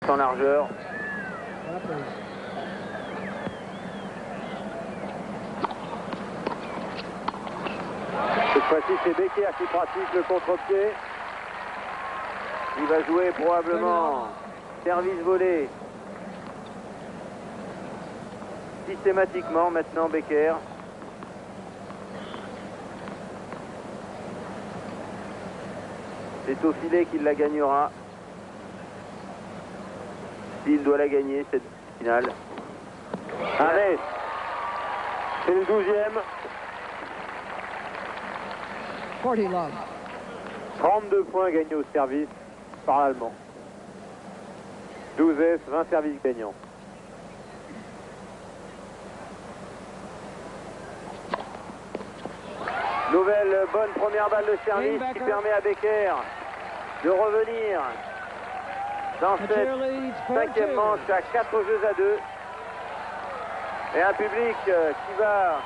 En largeur. Cette fois-ci, c'est Becker qui pratique le contre-pied. Il va jouer probablement service volé. Systématiquement maintenant Becker. C'est au filet qu'il la gagnera. S'il doit la gagner, cette finale. Allez, c'est le 12e. 32 points gagnés au service par l'Allemand. 12 S, 20 services gagnants. Nouvelle bonne première balle de service qui permet à Becker de revenir dans cette 5e manche à 4 jeux à 2. Et un public qui va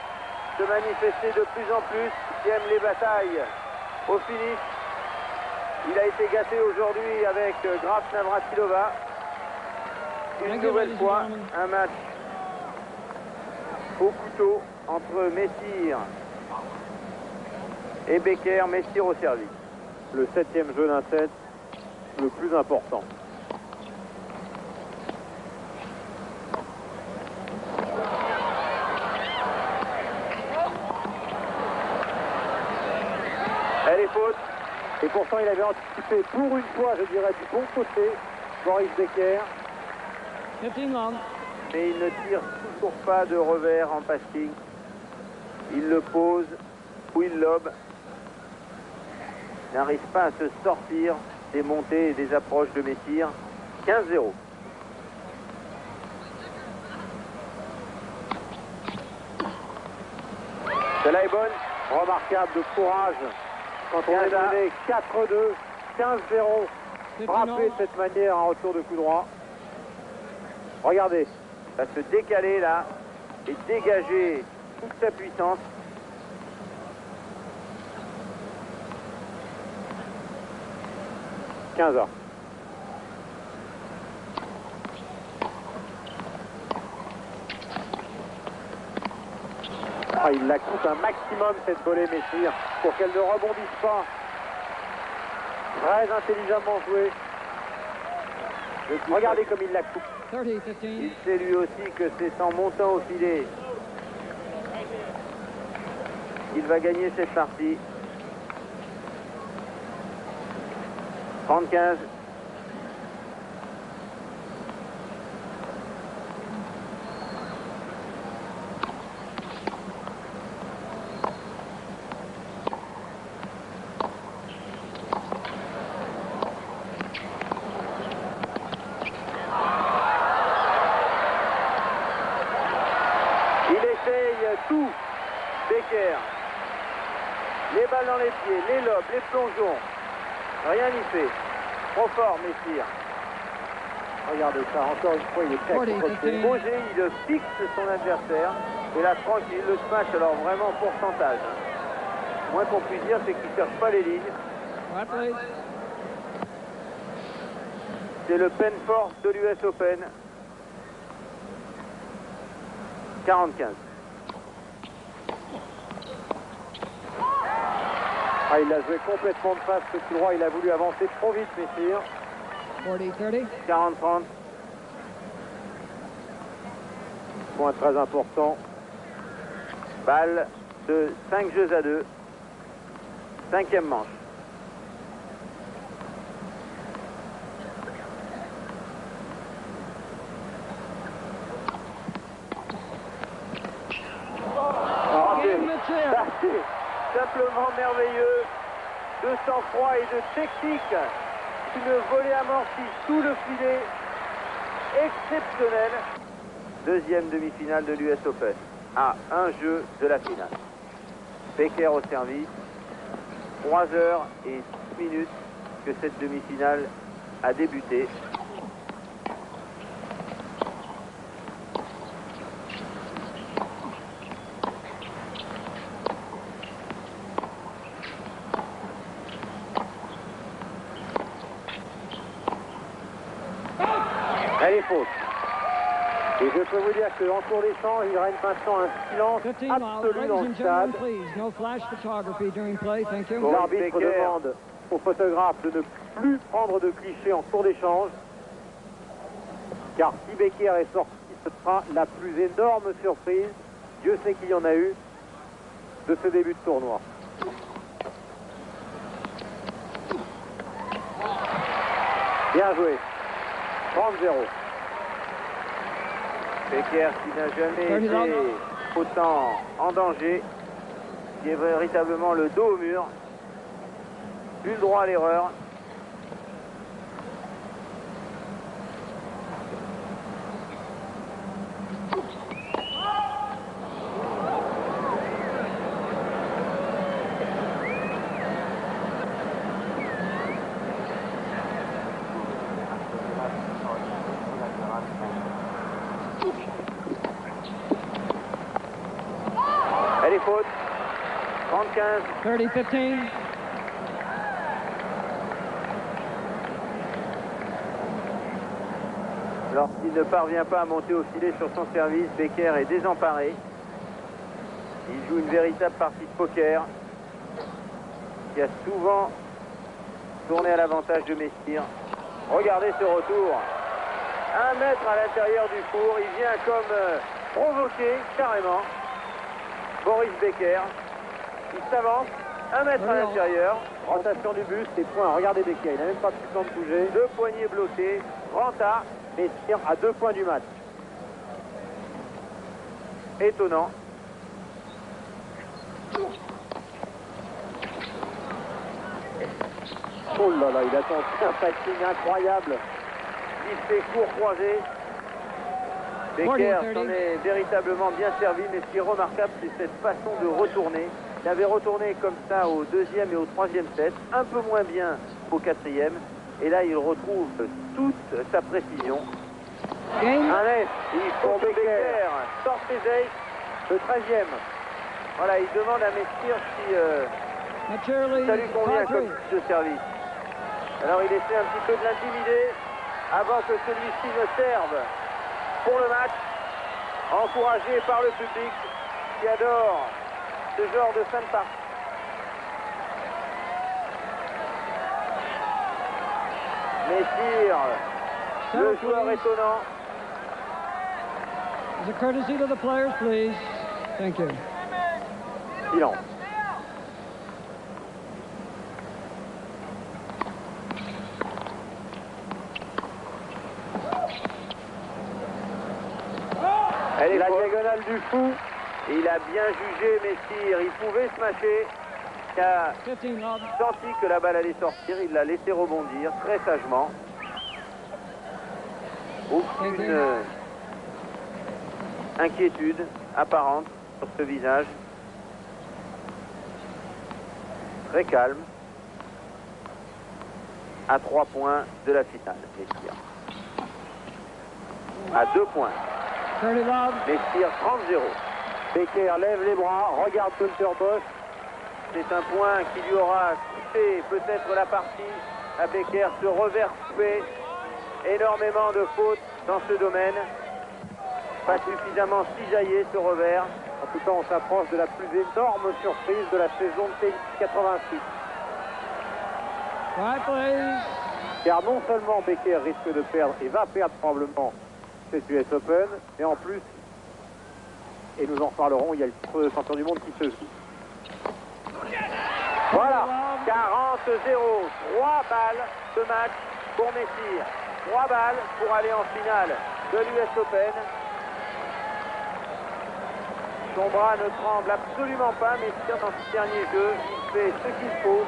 se manifester de plus en plus, qui aime les batailles au finish. Il a été gâté aujourd'hui avec Graf Navratilova. Une nouvelle fois, un match au couteau entre Messire et Becker. Messire au service. Le 7e jeu d'un set, le plus important. Elle est faute. Et pourtant, il avait anticipé pour une fois, je dirais, du bon côté, Boris Becker. Mais il ne tire toujours pas de revers en passing. Il le pose ou il lobe. Il n'arrive pas à se sortir des montées et des approches de Messire. 15-0. Celle-là est bonne. Remarquable de courage. Quand on est mené 4-2, 15-0, frapper de cette manière en retour de coup droit. Regardez, ça se décaler là et dégager toute sa puissance. « 15 ans. Ah, il la coupe un maximum cette volée Messire pour qu'elle ne rebondisse pas. Très intelligemment joué. Regardez comme il la coupe. Il sait lui aussi que c'est en montant au filet qu'il va gagner cette partie. 30-15. Tout, Becker. Les balles dans les pieds, les lobes, les plongeons. Rien n'y fait. Trop fort, Messire. Regardez ça, encore une fois, il est très accroché. Posé, il fixe son adversaire. Et la tranche, il le smash, alors vraiment pourcentage. Le moins qu'on puisse dire, c'est qu'il ne cherche pas les lignes. C'est le pen force de l'US Open. 40-15. Ah, il a joué complètement de face ce coup droit, il a voulu avancer trop vite, Messire. 40-30. Point très important. Balle de 5 jeux à 2. 5e manche. Simplement merveilleux, de sang-froid et de technique, une volée amortie sous le filet, exceptionnelle. Deuxième demi-finale de l'US Open, à un jeu de la finale. Becker au service, 3 heures et 10 minutes que cette demi-finale a débuté. Elle est faute. Et je peux vous dire qu'en cours d'échange, il règne maintenant un silence absolu dans le stade. L'arbitre demande au photographe de ne plus prendre de clichés en cours d'échange. Car si Becker est sorti, ce sera la plus énorme surprise, Dieu sait qu'il y en a eu, de ce début de tournoi. Bien joué. 30-0. Becker qui n'a jamais été autant en danger, qui est véritablement le dos au mur, plus le droit à l'erreur. Elle est faute. 30-15. 30-15. Lorsqu'il ne parvient pas à monter au filet sur son service, Becker est désemparé. Il joue une véritable partie de poker qui a souvent tourné à l'avantage de Messire. Regardez ce retour. 1 mètre à l'intérieur du four. Il vient comme provoquer carrément Boris Becker. Il s'avance. 1 mètre à l'intérieur. Rotation du buste et point. Regardez Becker. Il n'a même pas pu le temps de bouger. 2 poignets bloqués. Grand A. Messire à 2 points du match. Étonnant. Oh là là, il a tenté un passing incroyable. Il fait court croisé. Becker s'en est véritablement bien servi, mais ce qui est remarquable, c'est cette façon de retourner. Il avait retourné comme ça au 2e et au 3e set, un peu moins bien au 4e. Et là, il retrouve toute sa précision. Un ace, il faut que Becker sort ses aces, le 13e. Voilà, il demande à Messire si ça lui convient comme type de service. Alors il essaie un petit peu de l'intimider avant que celui-ci ne serve pour le match, encouragé par le public qui adore ce genre de fin de partie. Messire, le joueur étonnant. As a courtesy to the players, please. Thank you. Silence. Elle est la diagonale du fou. Il a bien jugé Messire. Il pouvait se mâcher. Il a senti que la balle allait sortir. Il l'a laissé rebondir très sagement. Aucune inquiétude apparente sur ce visage. Très calme. À 3 points de la finale. Messire. À 2 points. Messire 30-0. Becker lève les bras, regarde Günther Bosch. C'est un point qui lui aura coûté peut-être la partie. À Becker ce revers coupé. Énormément de fautes dans ce domaine. Pas suffisamment cisaillé ce revers. En tout cas, on s'approche de la plus énorme surprise de la saison de tennis 86. Car non seulement Becker risque de perdre et va perdre probablement cette US Open, mais en plus, et nous en reparlerons, il y a le titre de champion du monde qui se joue. Voilà, 40-0, 3 balles ce match pour Messire. 3 balles pour aller en finale de l'US Open. Son bras ne tremble absolument pas, Messire dans ce dernier jeu, il fait ce qu'il faut,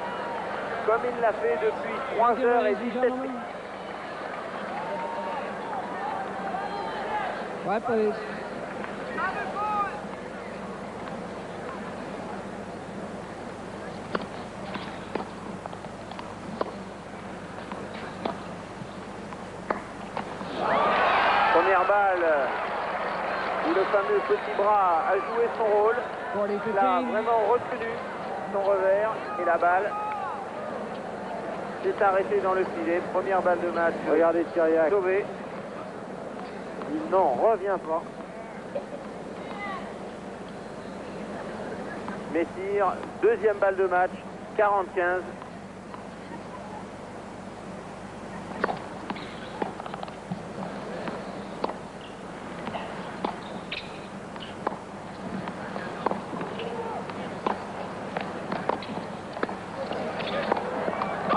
comme il l'a fait depuis 3h17 minutes. Right, please. Première balle où le fameux petit bras a joué son rôle. Il a vraiment retenu son revers et la balle s'est arrêtée dans le filet. Première balle de match. Regardez Thiriac. Sauvé. Il n'en revient pas. Messire, deuxième balle de match, 40-15.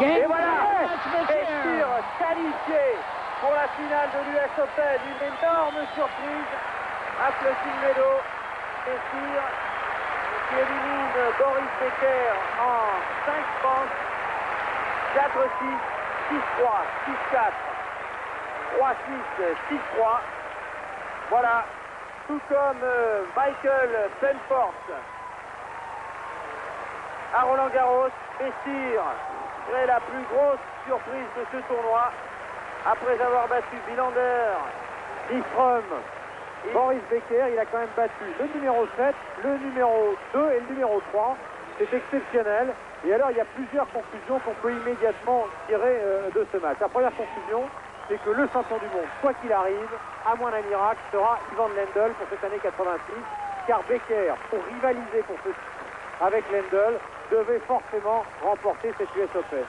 Et voilà, Messire qualifié pour la finale de l'US Open. Une énorme surprise à Flossing-Meadow. Messire qui élimine Boris Becker en 5 manches, 4-6, 6-3, 6-4, 3-6, 6-3. Voilà, tout comme Michael Penfort à Roland-Garros, Messire serait la plus grosse surprise de ce tournoi après avoir battu Wilander, Nyström, Boris Becker. Il a quand même battu le numéro 7, le numéro 2 et le numéro 3. C'est exceptionnel. Et alors, il y a plusieurs conclusions qu'on peut immédiatement tirer de ce match. La première conclusion, c'est que le champion du monde, quoi qu'il arrive, à moins d'un miracle, sera Ivan Lendl pour cette année 86. Car Becker, pour rivaliser pour ce avec Lendl, devait forcément remporter cette US Open.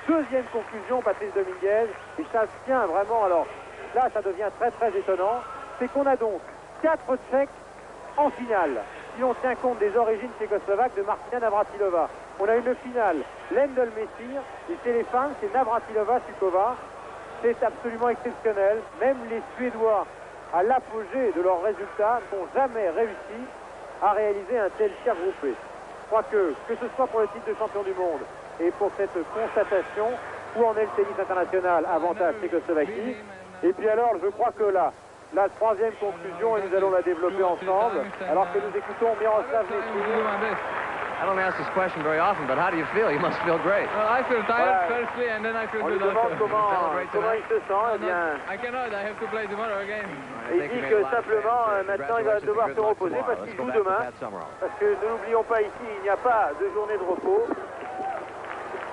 Deuxième conclusion, Patrice Dominguez, et ça se tient vraiment, alors là ça devient très très étonnant, c'est qu'on a donc 4 Tchèques en finale, si on tient compte des origines tchécoslovaques de Martina Navratilova. On a une finale Lendl-Messire, et chez les femmes, c'est Navratilova-Sukova. C'est absolument exceptionnel. Même les Suédois, à l'apogée de leurs résultats, n'ont jamais réussi à réaliser un tel tir groupé. Je crois que ce soit pour le titre de champion du monde et pour cette constatation, où en est le tennis international, avantage Tchécoslovaquie. Et puis alors, je crois que la troisième conclusion, et nous allons la développer ensemble, alors que nous écoutons Miroslav Messire. I don't ask this question very often, but how do you feel? You must feel great. Well, I feel tired firstly, and then I feel On lui good demande after. comment il se sent. Eh bien, I cannot. I have to play tomorrow again. il dit que simplement, maintenant, il va devoir se reposer parce qu'il joue demain. Parce que ne l'oublions pas ici, il n'y a pas de journée de repos.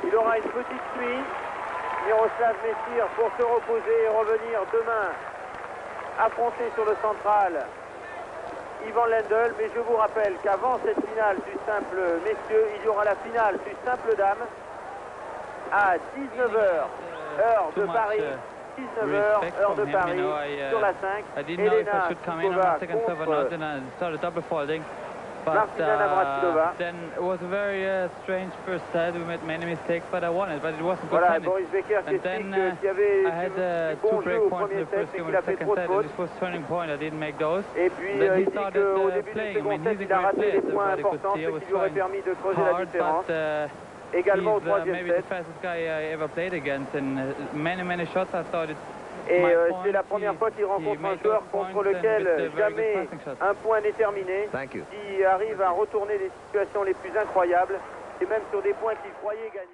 Il aura une petite nuit, Miroslav Messire, pour se reposer et revenir demain affronter sur le central Ivan Lendl. Mais je vous rappelle qu'avant cette finale du simple messieurs, il y aura la finale du simple dame à 19h, heure de Paris. 19h, heure de Paris, sur la 5. I didn't know if I should come in on Elena the second serve or not, and I started double faulting. But Martina Navratilova. then it was a very strange first set. We made many mistakes, but I won it. But it wasn't good Voilà, tennis. Boris Becker qui And explique then qu'il y avait I had du two bon jeu break au points in premier the set, first mais game qu'il and a the fait second trop de set, and fautes. this was turning point. I didn't make those. Et puis Then he il dit started qu'au début du playing. I second mean, set, he's a il a great raté player. des points Everybody could importants, see I ce was qui lui aurait trying permis de creuser la hard, différence. but Également au he's troisième maybe set. the fastest guy I ever played against, and many shots I thought it. Et c'est la première fois qu'il rencontre un joueur contre lequel jamais un point n'est terminé, qui arrive à retourner les situations les plus incroyables, et même sur des points qu'il croyait gagner.